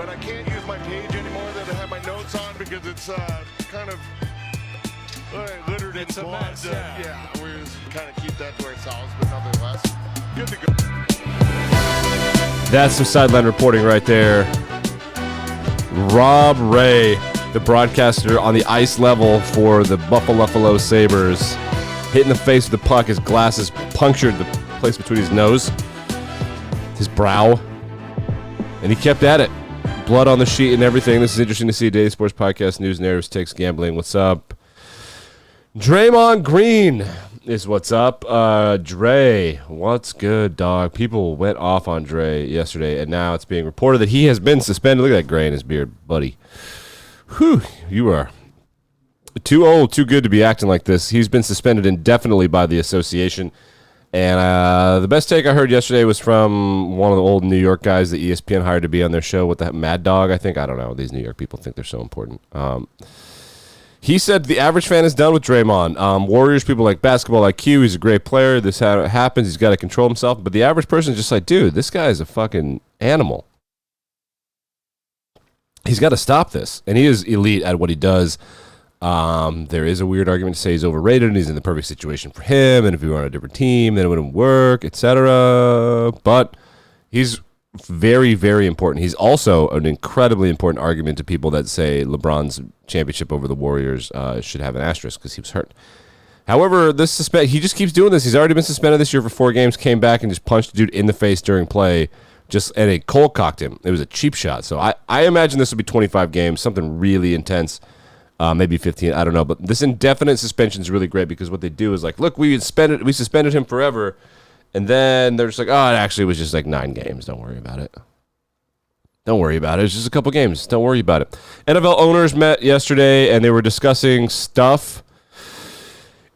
but I can't use my page anymore that I have my notes on because it's kind of littered in blood. Mess, Yeah, we just kind of keep that to ourselves, but nonetheless, good to go. That's some sideline reporting right there. Rob Ray, the broadcaster on the ice level for the Buffalo Sabres, hit in the face with the puck. His glasses punctured the place between his nose, his brow, and he kept at it. Blood on the sheet and everything. This is interesting to see. Daily Sports Podcast, News, Narratives, Takes, Gambling. What's up? Draymond Green is what's up. Dre, what's good, dog? People went off on Dre yesterday, and now it's being reported that he has been suspended. Look at that gray in his beard, buddy. Whew, you are too old, too good to be acting like this. He's been suspended indefinitely by the association. And the best take I heard yesterday was from one of the old New York guys that ESPN hired to be on their show with that Mad Dog, I think. I don't know. These New York people think they're so important. He said the average fan is done with Draymond. Warriors people like basketball IQ. He's a great player. This is how it happens. He's got to control himself. But the average person is just like, dude, this guy is a fucking animal. He's got to stop this. And he is elite at what he does. There is a weird argument to say he's overrated and he's in the perfect situation for him. And if he were on a different team, then it wouldn't work, etc. But he's very, very important. He's also an incredibly important argument to people that say LeBron's championship over the Warriors should have an asterisk because he was hurt. However, he just keeps doing this. He's already been suspended this year for 4 games, came back and just punched a dude in the face during play, and it cold cocked him. It was a cheap shot. So I imagine this will be 25 games, something really intense, maybe 15, I don't know. But this indefinite suspension is really great because what they do is like, look, we suspended him forever. And then they're just like, oh, it actually was just like 9 games. Don't worry about it. Don't worry about it. It's just a couple games. Don't worry about it. NFL owners met yesterday, and they were discussing stuff,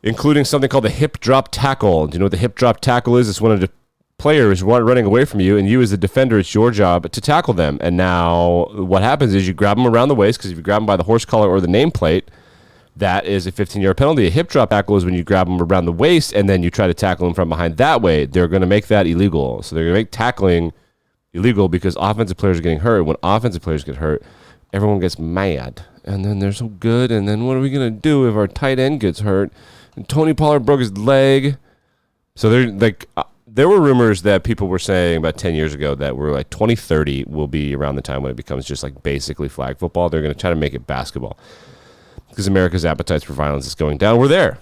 including something called the hip drop tackle. Do you know what the hip drop tackle is? It's when a player is running away from you, and you as the defender, it's your job to tackle them. And now what happens is you grab them around the waist, because if you grab them by the horse collar or the nameplate, that is a 15-yard penalty. A hip drop tackle is when you grab them around the waist and then you try to tackle them from behind that way. They're going to make that illegal. So they're going to make tackling illegal because offensive players are getting hurt. When offensive players get hurt, everyone gets mad. And then they're so good. And then what are we going to do if our tight end gets hurt? And Tony Pollard broke his leg. So there were rumors that people were saying about 10 years ago that were like 2030 will be around the time when it becomes just like basically flag football. They're going to try to make it basketball. Because America's appetite for violence is going down. We're there.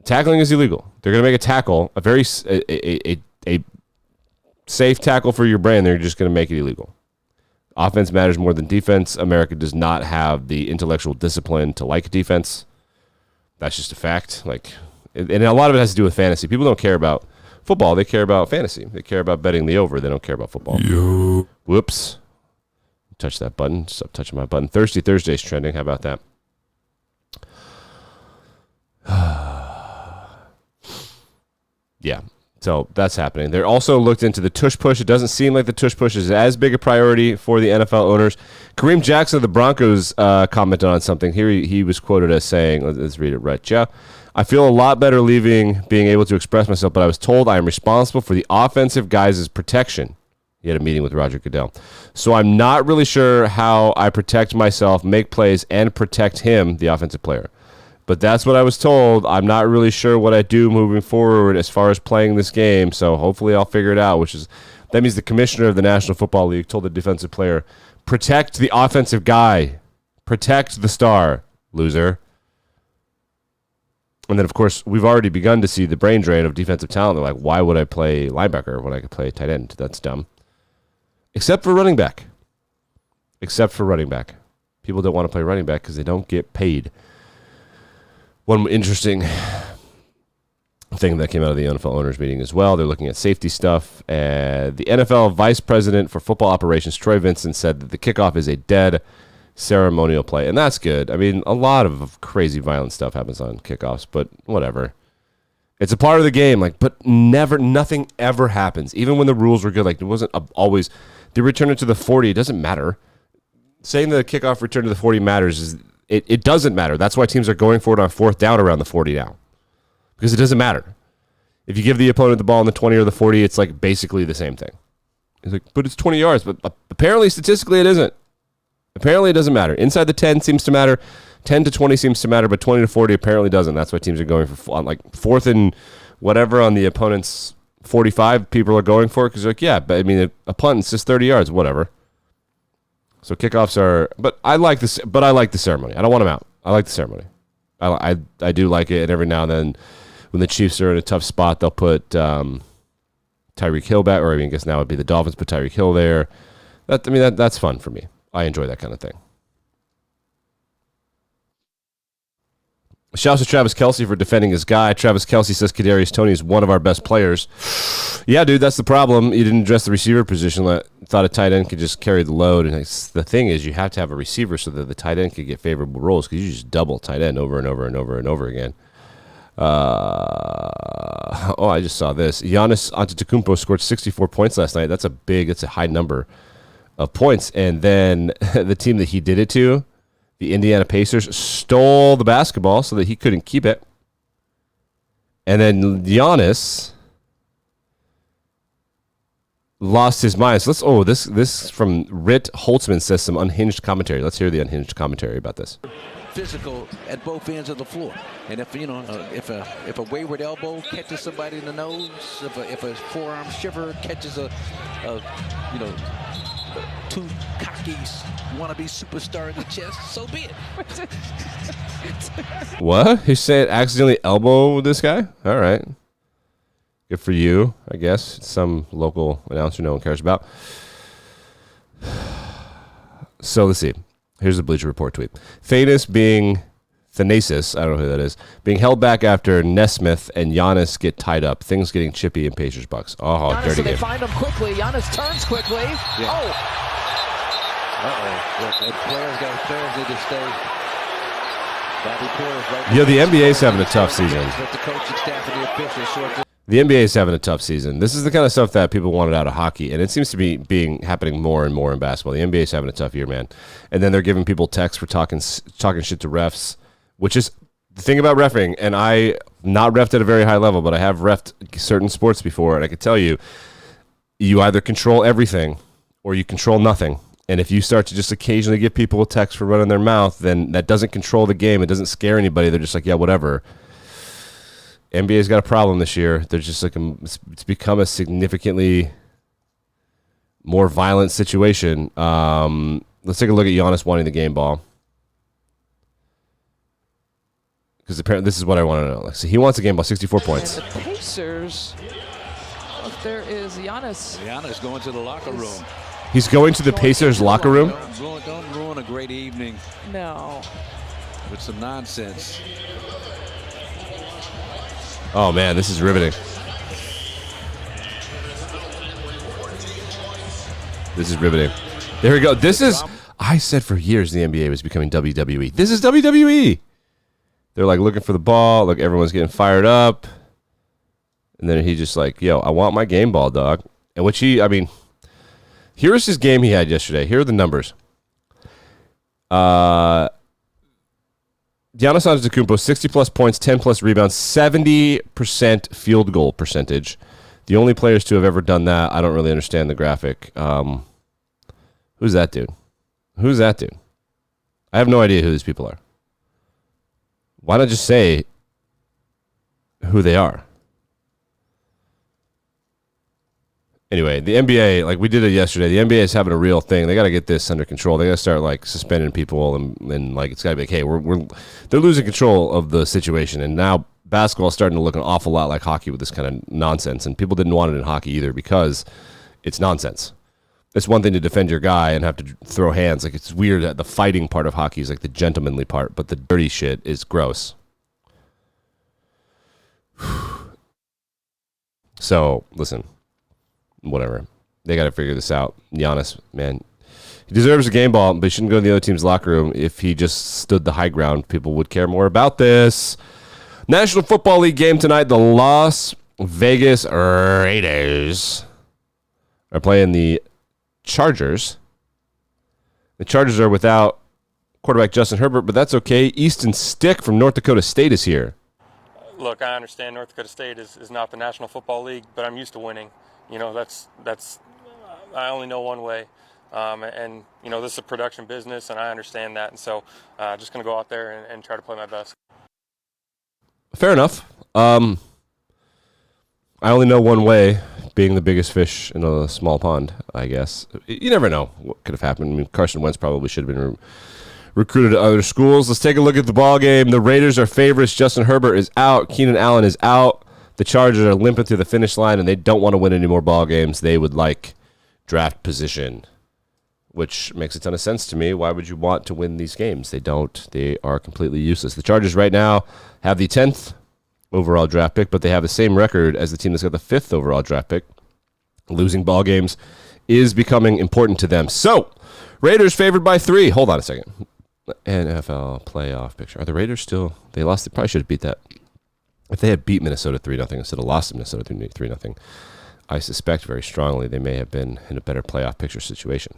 Tackling is illegal. They're going to make a tackle, a safe tackle for your brain. They're just going to make it illegal. Offense matters more than defense. America does not have the intellectual discipline to like defense. That's just a fact. And a lot of it has to do with fantasy. People don't care about football. They care about fantasy. They care about betting the over. They don't care about football. Yo. Whoops. Touch that button. Stop touching my button. Thirsty Thursday's trending. How about that? Yeah, so that's happening. They're also looked into the tush push. It doesn't seem like the tush push is as big a priority for the NFL owners. Kareem Jackson of the Broncos commented on something. Here he was quoted as saying, let's read it right. Yeah, I feel a lot better leaving, being able to express myself, but I was told I am responsible for the offensive guys' protection. He had a meeting with Roger Goodell. So I'm not really sure how I protect myself, make plays, and protect him, the offensive player. But that's what I was told. I'm not really sure what I do moving forward as far as playing this game, so hopefully I'll figure it out, that means the commissioner of the National Football League told the defensive player, protect the offensive guy. Protect the star, loser. And then, of course, we've already begun to see the brain drain of defensive talent. They're like, why would I play linebacker when I could play tight end? That's dumb. Except for running back. People don't want to play running back because they don't get paid. One interesting thing that came out of the NFL owners meeting as well, they're looking at safety stuff. The NFL Vice President for Football Operations, Troy Vincent, said that the kickoff is a dead ceremonial play, and that's good. I mean, a lot of crazy violent stuff happens on kickoffs, but whatever. It's a part of the game, but nothing ever happens. Even when the rules were good, it wasn't always, they return it to the 40, it doesn't matter. Saying the kickoff return to the 40 matters It doesn't matter. That's why teams are going for it on 4th down around the 40 now. Because it doesn't matter. If you give the opponent the ball on the 20 or the 40, it's basically the same thing. He's like, but it's 20 yards. But apparently, statistically, it isn't. Apparently, it doesn't matter. Inside the 10 seems to matter. 10 to 20 seems to matter, but 20 to 40 apparently doesn't. That's why teams are going for on like fourth and whatever on the opponent's 45. People are going for it because they're like, yeah, but I mean, a punt is just 30 yards, whatever. So kickoffs are, but I like this. But I like the ceremony. I don't want them out. I like the ceremony. I do like it. And every now and then, when the Chiefs are in a tough spot, they'll put Tyreek Hill back, or I guess now it'd be the Dolphins put Tyreek Hill there. That's fun for me. I enjoy that kind of thing. Shouts to Travis Kelce for defending his guy. Travis Kelce says Kadarius Toney is one of our best players. Yeah, dude, that's the problem. You didn't address the receiver position. Thought a tight end could just carry the load. And the thing is, you have to have a receiver so that the tight end could get favorable roles because you just double tight end over and over and over and over again. I just saw this. Giannis Antetokounmpo scored 64 points last night. That's a high number of points. And then the team that he did it to, the Indiana Pacers, stole the basketball so that he couldn't keep it. And then Giannis lost his mind. So this from Rit Holtzman says some unhinged commentary. Let's hear the unhinged commentary about this. Physical at both ends of the floor, and if a wayward elbow catches somebody in the nose, if a forearm shiver catches a too cocky wannabe superstar in the chest, so be it. What? He said accidentally elbow this guy? All right. Good for you, I guess. Some local announcer no one cares about. So let's see. Here's the Bleacher Report tweet. Thanasis, I don't know who that is, being held back after Nesmith and Giannis get tied up. Things getting chippy in Pacers Bucks. Oh, Giannis, dirty so they game. find him quickly. Giannis turns quickly. Yeah. Oh. Players need to stay. The NBA's having a tough season. The NBA is having a tough season. This is the kind of stuff that people wanted out of hockey, and it seems to be happening more and more in basketball. The NBA is having a tough year, man. And then they're giving people texts for talking shit to refs, which is the thing about reffing. And I not reffed at a very high level, but I have reffed certain sports before, and I can tell you, you either control everything or you control nothing. And if you start to just occasionally give people a text for running their mouth, then that doesn't control the game. It doesn't scare anybody. They're just like, yeah, whatever. NBA's got a problem this year. There's just like it's become a significantly more violent situation. Let's take a look at Giannis wanting the game ball, because apparently this is what I want to know. So he wants the game ball, 64 points. And the Pacers. Look, there is Giannis. Giannis going to the locker room. He's going to the Pacers locker room. Don't ruin a great evening. No. With some nonsense. Oh, man, this is riveting. This is riveting. There we go. I said for years the NBA was becoming WWE. This is WWE. They're like looking for the ball. Look, everyone's getting fired up. And then he just like, yo, I want my game ball, dog. And here's his game he had yesterday. Here are the numbers. Giannis Antetokounmpo, 60-plus points, 10-plus rebounds, 70% field goal percentage. The only players to have ever done that, I don't really understand the graphic. Who's that dude? I have no idea who these people are. Why not just say who they are? Anyway, the NBA, like we did it yesterday, the NBA is having a real thing. They got to get this under control. They got to start like suspending people and like it's got to be like, hey, they're losing control of the situation. And now basketball is starting to look an awful lot like hockey with this kind of nonsense. And people didn't want it in hockey either because it's nonsense. It's one thing to defend your guy and have to throw hands. Like it's weird that the fighting part of hockey is like the gentlemanly part, but the dirty shit is gross. So listen. Whatever. They got to figure this out. Giannis, man, he deserves a game ball, but he shouldn't go in the other team's locker room. If he just stood the high ground, people would care more about this. National Football League game tonight. The Las Vegas Raiders are playing the Chargers. The Chargers are without quarterback Justin Herbert, but that's okay. Easton Stick from North Dakota State is here. Look, I understand North Dakota State is not the National Football League, but I'm used to winning. You know, that's I only know one way. And this is a production business, and I understand that. And so just going to go out there and try to play my best. Fair enough. I only know one way, being the biggest fish in a small pond, I guess. You never know what could have happened. I mean, Carson Wentz probably should have been recruited to other schools. Let's take a look at the ball game. The Raiders are favorites. Justin Herbert is out. Keenan Allen is out. The Chargers are limping through the finish line, and they don't want to win any more ball games. They would like draft position, which makes a ton of sense to me. Why would you want to win these games? They don't. They are completely useless. The Chargers right now have the 10th overall draft pick, but they have the same record as the team that's got the 5th overall draft pick. Losing ball games is becoming important to them. So, Raiders favored by 3. Hold on a second. NFL playoff picture. Are the Raiders still? They lost. They probably should have beat that. If they had beat Minnesota 3-0 instead of lost to Minnesota 3-0, I suspect very strongly they may have been in a better playoff picture situation.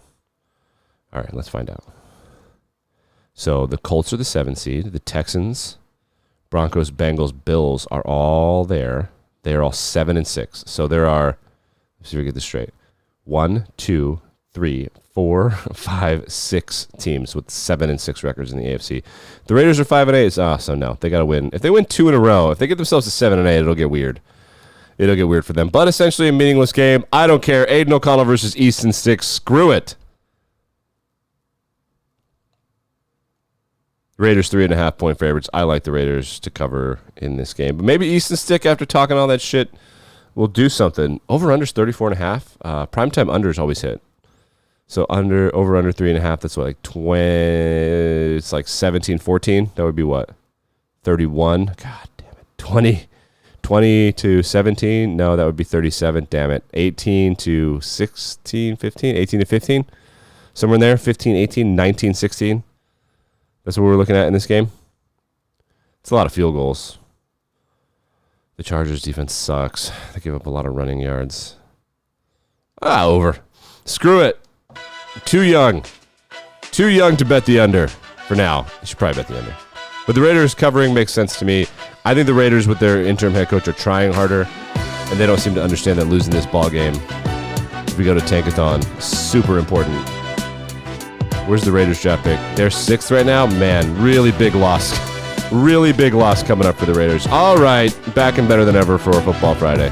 All right, let's find out. So the Colts are the 7 seed. The Texans, Broncos, Bengals, Bills are all there. They are all 7-6. So there are, let's see if we get this straight, 1, 2, 3, 4, 5, 6 teams with 7-6 records in the AFC. The Raiders are 5-8. So no, they got to win. If they win 2 in a row, if they get themselves to 7-8, it'll get weird. It'll get weird for them. But essentially a meaningless game. I don't care. Aiden O'Connell versus Easton Stick. Screw it. Raiders 3.5-point favorites. I like the Raiders to cover in this game. But maybe Easton Stick, after talking all that shit, will do something. Over-under's 34.5. Primetime unders always hit. So over-under 3.5, that's what, like 20, it's like 17-14. That would be what? 31? God damn it. 20 to 17? No, that would be 37. Damn it. 18 to 16, 15? 18 to 15? Somewhere in there. 15, 18, 19, 16. That's what we're looking at in this game. It's a lot of field goals. The Chargers defense sucks. They give up a lot of running yards. Over. Screw it. Too young. Too young to bet the under for now. You should probably bet the under. But the Raiders covering makes sense to me. I think the Raiders with their interim head coach are trying harder, and they don't seem to understand that losing this ball game, if we go to Tankathon, super important. Where's the Raiders draft pick? They're 6th right now. Man, really big loss. Really big loss coming up for the Raiders. All right, back and better than ever for Football Friday.